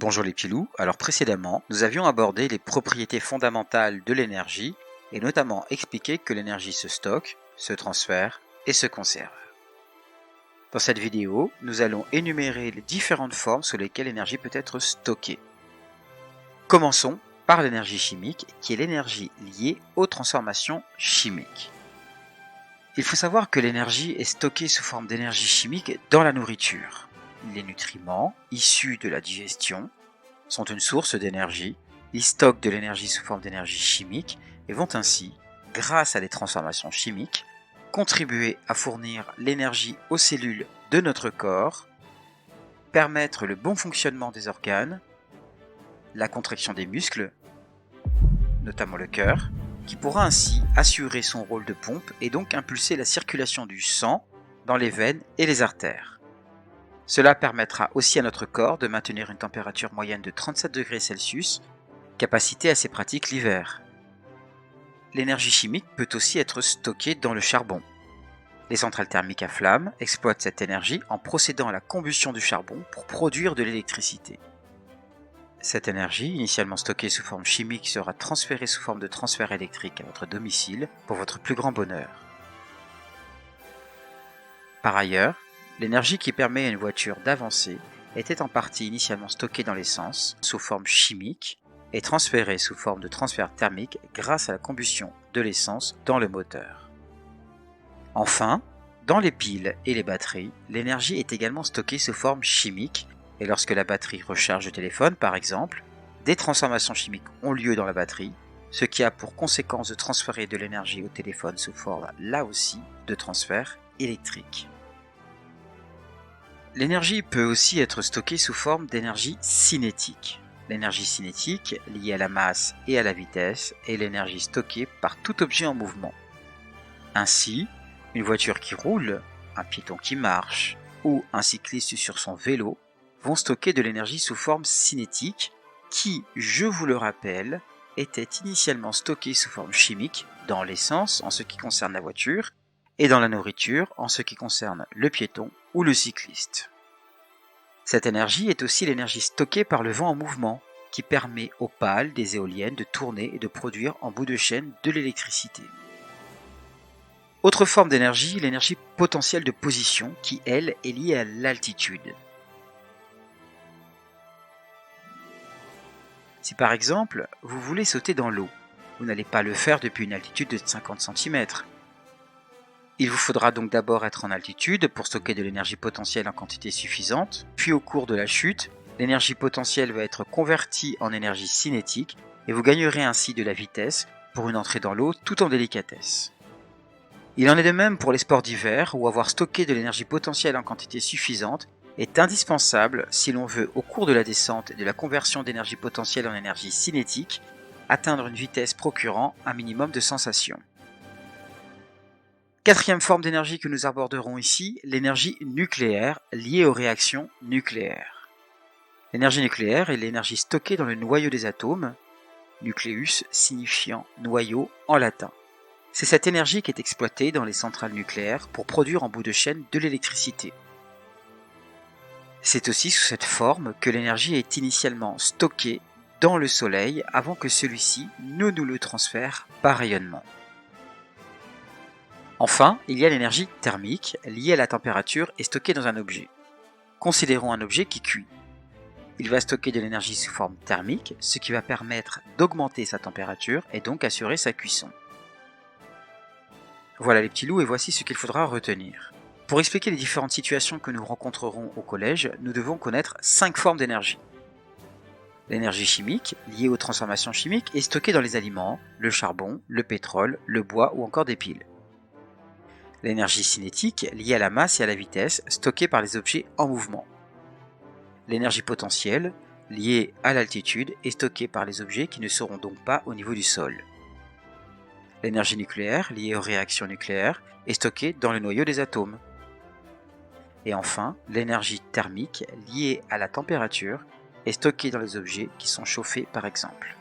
Bonjour les petits loups, alors précédemment, nous avions abordé les propriétés fondamentales de l'énergie et notamment expliqué que l'énergie se stocke, se transfère et se conserve. Dans cette vidéo, nous allons énumérer les différentes formes sous lesquelles l'énergie peut être stockée. Commençons par l'énergie chimique, qui est l'énergie liée aux transformations chimiques. Il faut savoir que l'énergie est stockée sous forme d'énergie chimique dans la nourriture. Les nutriments, issus de la digestion, sont une source d'énergie. Ils stockent de l'énergie sous forme d'énergie chimique et vont ainsi, grâce à des transformations chimiques, contribuer à fournir l'énergie aux cellules de notre corps, permettre le bon fonctionnement des organes, la contraction des muscles, notamment le cœur, qui pourra ainsi assurer son rôle de pompe et donc impulser la circulation du sang dans les veines et les artères. Cela permettra aussi à notre corps de maintenir une température moyenne de 37 degrés Celsius, capacité assez pratique l'hiver. L'énergie chimique peut aussi être stockée dans le charbon. Les centrales thermiques à flamme exploitent cette énergie en procédant à la combustion du charbon pour produire de l'électricité. Cette énergie, initialement stockée sous forme chimique, sera transférée sous forme de transfert électrique à votre domicile pour votre plus grand bonheur. Par ailleurs, l'énergie qui permet à une voiture d'avancer était en partie initialement stockée dans l'essence sous forme chimique et transférée sous forme de transfert thermique grâce à la combustion de l'essence dans le moteur. Enfin, dans les piles et les batteries, l'énergie est également stockée sous forme chimique et lorsque la batterie recharge le téléphone par exemple, des transformations chimiques ont lieu dans la batterie, ce qui a pour conséquence de transférer de l'énergie au téléphone sous forme là aussi de transfert électrique. L'énergie peut aussi être stockée sous forme d'énergie cinétique. L'énergie cinétique, liée à la masse et à la vitesse, est l'énergie stockée par tout objet en mouvement. Ainsi, une voiture qui roule, un piéton qui marche ou un cycliste sur son vélo vont stocker de l'énergie sous forme cinétique qui, je vous le rappelle, était initialement stockée sous forme chimique dans l'essence en ce qui concerne la voiture et dans la nourriture en ce qui concerne le piéton ou le cycliste. Cette énergie est aussi l'énergie stockée par le vent en mouvement, qui permet aux pales des éoliennes de tourner et de produire en bout de chaîne de l'électricité. Autre forme d'énergie, l'énergie potentielle de position, qui elle est liée à l'altitude. Si par exemple, vous voulez sauter dans l'eau, vous n'allez pas le faire depuis une altitude de 50 cm. Il vous faudra donc d'abord être en altitude pour stocker de l'énergie potentielle en quantité suffisante, puis au cours de la chute, l'énergie potentielle va être convertie en énergie cinétique et vous gagnerez ainsi de la vitesse pour une entrée dans l'eau tout en délicatesse. Il en est de même pour les sports d'hiver où avoir stocké de l'énergie potentielle en quantité suffisante est indispensable si l'on veut, au cours de la descente et de la conversion d'énergie potentielle en énergie cinétique, atteindre une vitesse procurant un minimum de sensation. Quatrième forme d'énergie que nous aborderons ici, l'énergie nucléaire liée aux réactions nucléaires. L'énergie nucléaire est l'énergie stockée dans le noyau des atomes, nucleus signifiant noyau en latin. C'est cette énergie qui est exploitée dans les centrales nucléaires pour produire en bout de chaîne de l'électricité. C'est aussi sous cette forme que l'énergie est initialement stockée dans le Soleil avant que celui-ci ne nous le transfère par rayonnement. Enfin, il y a l'énergie thermique, liée à la température et stockée dans un objet. Considérons un objet qui cuit. Il va stocker de l'énergie sous forme thermique, ce qui va permettre d'augmenter sa température et donc assurer sa cuisson. Voilà les petits loups et voici ce qu'il faudra retenir. Pour expliquer les différentes situations que nous rencontrerons au collège, nous devons connaître 5 formes d'énergie. L'énergie chimique, liée aux transformations chimiques, est stockée dans les aliments, le charbon, le pétrole, le bois ou encore des piles. L'énergie cinétique, liée à la masse et à la vitesse, stockée par les objets en mouvement. L'énergie potentielle, liée à l'altitude, est stockée par les objets qui ne seront donc pas au niveau du sol. L'énergie nucléaire, liée aux réactions nucléaires, est stockée dans le noyau des atomes. Et enfin, l'énergie thermique, liée à la température, est stockée dans les objets qui sont chauffés par exemple.